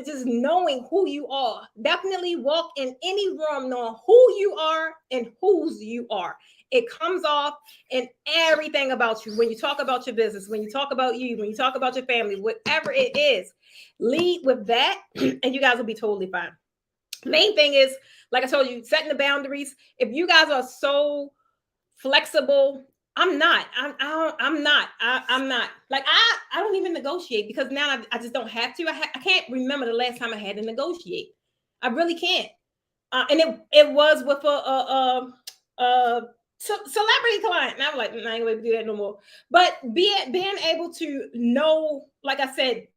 just knowing who you are. Definitely walk in any room knowing who you are and whose you are. It comes off in everything about you. When you talk about your business, when you talk about you, when you talk about your family, whatever it is, lead with that, and you guys will be totally fine. Main thing is, like I told you, setting the boundaries. If you guys are so flexible, I'm not. I'm not. Like I don't even negotiate, because now I just don't have to. I can't remember the last time I had to negotiate. I really can't. And it was with a celebrity client, and I'm like, I ain't gonna do that no more. But being able to know, like I said,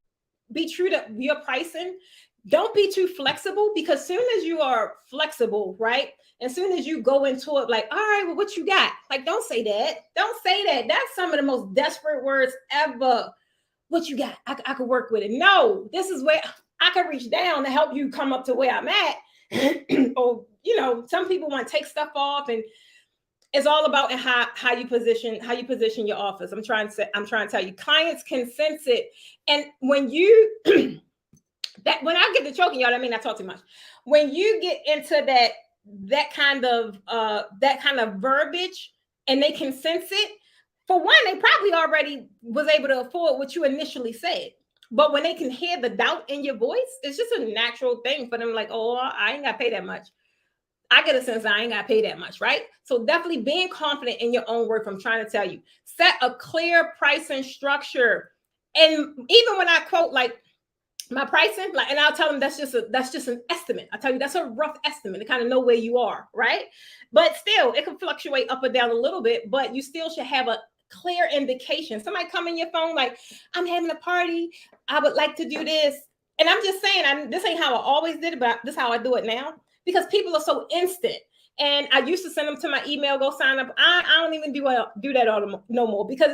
be true to your pricing. Don't be too flexible, because soon as you are flexible, right? As soon as you go into it, like, all right, well, what you got? Like, don't say that. Don't say that. That's some of the most desperate words ever. What you got? I could work with it. No, this is where I could reach down to help you come up to where I'm at. Or, some people want to take stuff off, and it's all about how you position your offers. I'm trying to tell you, clients can sense it. And when you when I get to choking, y'all, I mean, I talk too much. When you get into that kind of verbiage, and they can sense it, for one, they probably already was able to afford what you initially said. But when they can hear the doubt in your voice, it's just a natural thing for them. Like, oh, I ain't got to pay that much. I get a sense I ain't got to pay that much, right? So definitely being confident in your own work. I'm trying to tell you, set a clear pricing structure. And even when I quote like my pricing, like, and I'll tell them that's just an estimate. I tell you that's a rough estimate to kind of know where you are, right? But still, it can fluctuate up or down a little bit, but you still should have a clear indication. Somebody come in your phone like, I'm having a party, I would like to do this. And I'm just saying, this ain't how I always did it, but this is how I do it now, because people are so instant. And I used to send them to my email, go sign up. I don't even do that no more, because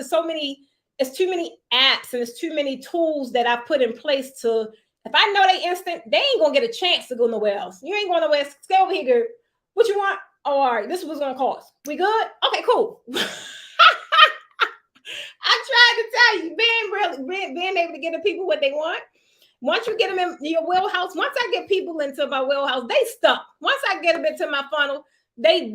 it's too many apps and it's too many tools that I put in place to, if I know they instant, they ain't gonna get a chance to go nowhere else. You ain't going nowhere. Stay over here, girl. What you want? Oh, all right, this is what's gonna cost. We good? Okay, cool. I tried to tell you, being able to get the people what they want. Once you get them in your wheelhouse, once I get people into my wheelhouse, they stuck. Once I get them into my funnel, they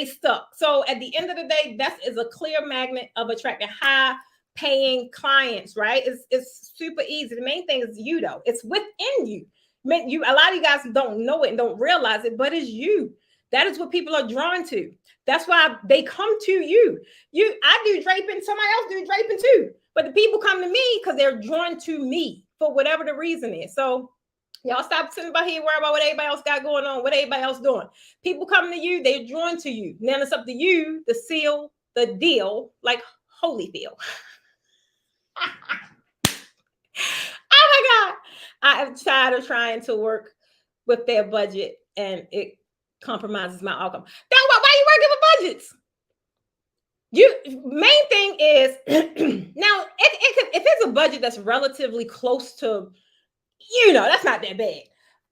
stuck. So at the end of the day, that is a clear magnet of attracting high paying clients, right? It's super easy. The main thing is you, though. It's within you. A lot of you guys don't know it and don't realize it, but it's you. That is what people are drawn to. That's why they come to you. I do draping, somebody else do draping too. But the people come to me because they're drawn to me for whatever the reason is. So y'all stop sitting by here worrying about what everybody else got going on, what everybody else doing. People come to you, they're drawn to you. Now it's up to you to seal the deal like Holyfield. Oh my God. I am tired of trying to work with their budget, and it compromises my outcome. Why are you working with budgets? Main thing is now if it's a budget that's relatively close to that's not that bad.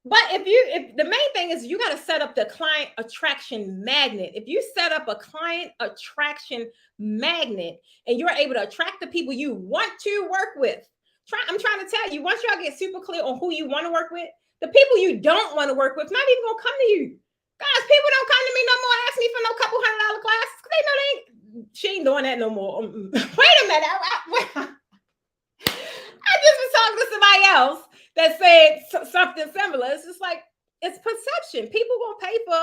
But if the main thing is you got to set up the client attraction magnet. If you set up a client attraction magnet and you're able to attract the people you want to work with, I'm trying to tell you, once y'all get super clear on who you want to work with, the people you don't want to work with, not even gonna come to you. Guys, people don't come to me no more, ask me for no couple $100 classes because they know she ain't doing that no more. Wait a minute. I just was talking to somebody else that said something similar. It's just like, it's perception. People gonna pay for,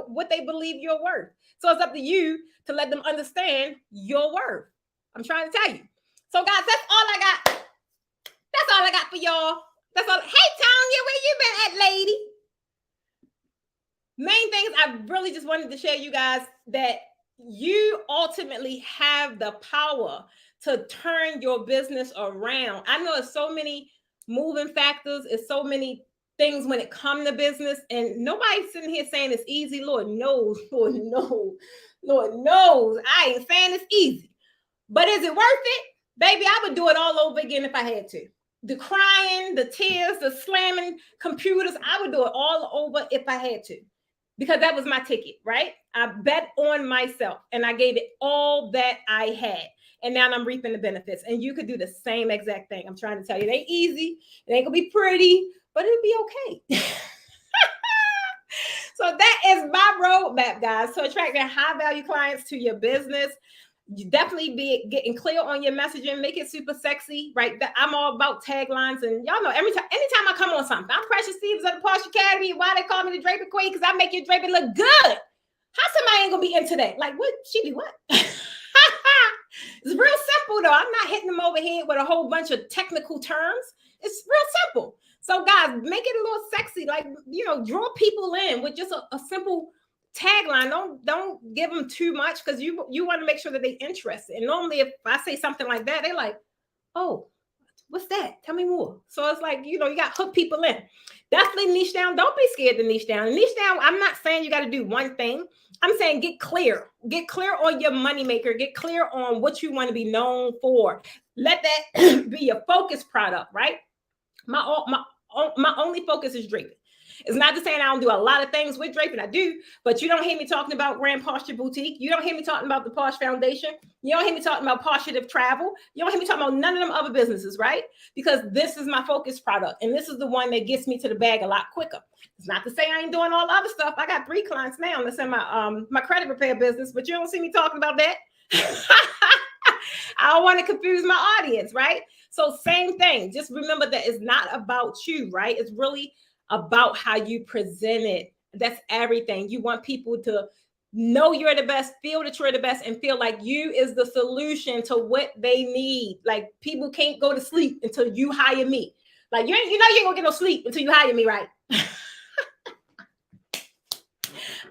what they believe you're worth. So it's up to you to let them understand your worth. I'm trying to tell you. So guys, that's all I got. That's all I got for y'all. That's all. Hey, Tanya, where you been at, lady? Main things I really just wanted to share you guys that you ultimately have the power to turn your business around. I know there's so many moving factors, it's so many things when it comes to business, and nobody's sitting here saying it's easy. Lord knows, Lord knows, Lord knows. I ain't saying it's easy, but is it worth it? Baby, I would do it all over again if I had to. The crying, the tears, the slamming computers, I would do it all over if I had to, because that was my ticket, right? I bet on myself and I gave it all that I had. And now I'm reaping the benefits. And you could do the same exact thing. I'm trying to tell you, it ain't easy. It ain't gonna be pretty, but it'll be okay. So that is my roadmap, guys. So attracting high value clients to your business. You definitely be getting clear on your messaging, make it super sexy, right? I'm all about taglines, and y'all know anytime I come on something, I'm Precious Stevens of the Posh Academy. Why they call me the Draping Queen? Because I make your draping look good. How somebody ain't gonna be into that? Like, what? She be what? It's real simple though. I'm not hitting them over here with a whole bunch of technical terms. It's real simple. So guys, make it a little sexy, like, draw people in with just a simple tagline. Don't give them too much, because you want to make sure that they're interested. And normally if I say something like that, they're like, oh, what's that? Tell me more. So it's like, you got to hook people in. Definitely niche down. Don't be scared to niche down. Niche down, I'm not saying you got to do one thing. I'm saying get clear. Get clear on your moneymaker. Get clear on what you want to be known for. Let that be your focus product, right? My only focus is draping. It's not to saying I don't do a lot of things with draping. I do, but you don't hear me talking about Grand Posture Boutique. You don't hear me talking about the Posh Foundation. You don't hear me talking about Positive Travel. You don't hear me talking about none of them other businesses, right? Because this is my focus product, and this is the one that gets me to the bag a lot quicker. It's not to say I ain't doing all the other stuff. I got 3 clients now that's in my credit repair business, but you don't see me talking about that. I don't want to confuse my audience, right? So same thing. Just remember that it's not about you, right? It's really about how you present it. That's everything. You want people to know you're the best, feel that you're the best, and feel like you is the solution to what they need. Like, people can't go to sleep until you hire me. Like, you ain't gonna get no sleep until you hire me, right?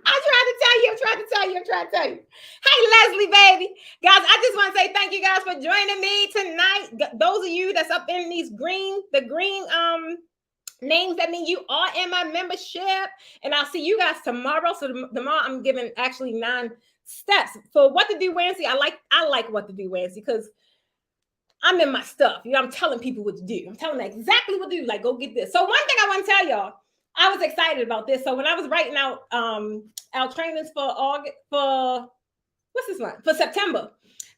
I'm trying to tell you. Hey, Leslie, baby. Guys, I just want to say thank you guys for joining me tonight. Those of you that's up in the green names, that mean you are in my membership. And I'll see you guys tomorrow. So tomorrow I'm giving actually 9 steps for what to do Wednesday. I like what to do Wednesday because I'm in my stuff. I'm telling people what to do. I'm telling them exactly what to do. Like, go get this. So one thing I want to tell y'all, I was excited about this. So when I was writing out our trainings for for September,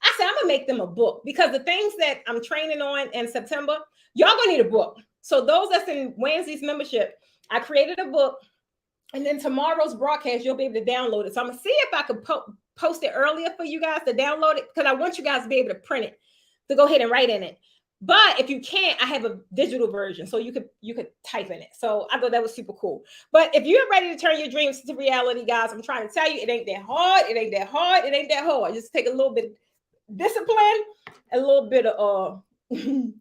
I said I'm gonna make them a book, because the things that I'm training on in September, y'all gonna need a book. So those that's in Wednesday's membership, I created a book, and then tomorrow's broadcast, you'll be able to download it. So I'm gonna see if I could post it earlier for you guys to download it, because I want you guys to be able to print it, to go ahead and write in it. But if you can't, I have a digital version, so you could type in it. So I thought that was super cool. But if you're ready to turn your dreams to reality, guys, I'm trying to tell you, it ain't that hard. It ain't that hard. It ain't that hard. Just take a little bit of discipline, a little bit of I'm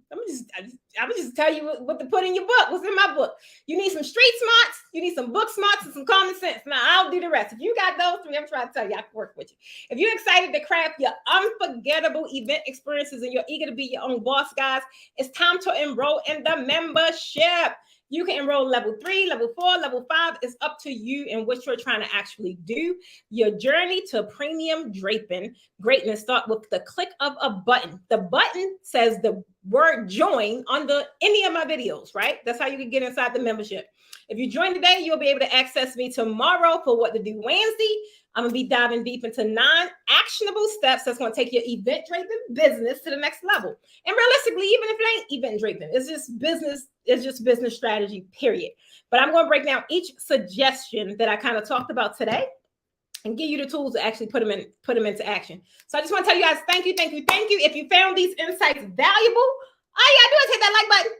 just tell you what to put in your book. What's in my book? You need some street smarts, you need some book smarts, and some common sense. Now I'll do the rest. If you got those 3, I'm trying to tell you, I can work with you. If you're excited to craft your unforgettable event experiences and you're eager to be your own boss, guys, it's time to enroll in the membership. You can enroll level 3, level 4, level 5. It's up to you and what you're trying to actually do. Your journey to premium draping greatness start with the click of a button. The button says the word join under any of my videos, right? That's how you can get inside the membership. If you join today, you'll be able to access me tomorrow for What to Do Wednesday. I'm going to be diving deep into 9 actionable steps that's going to take your event draping business to the next level. And realistically, even if it ain't event draping, it's just business strategy, period. But I'm going to break down each suggestion that I kind of talked about today and give you the tools to actually put them into action. So I just want to tell you guys, thank you. If you found these insights valuable, all you gotta do is hit that like button.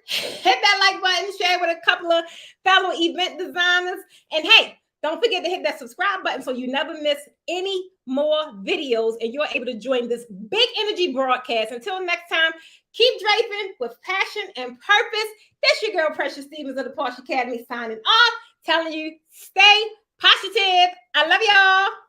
Hit that like button, share with a couple of fellow event designers. And hey, don't forget to hit that subscribe button so you never miss any more videos and you're able to join this big energy broadcast. Until next time, keep draping with passion and purpose. That's your girl, Precious Stevens of the Porsche Academy, signing off, telling you, stay positive. I love y'all.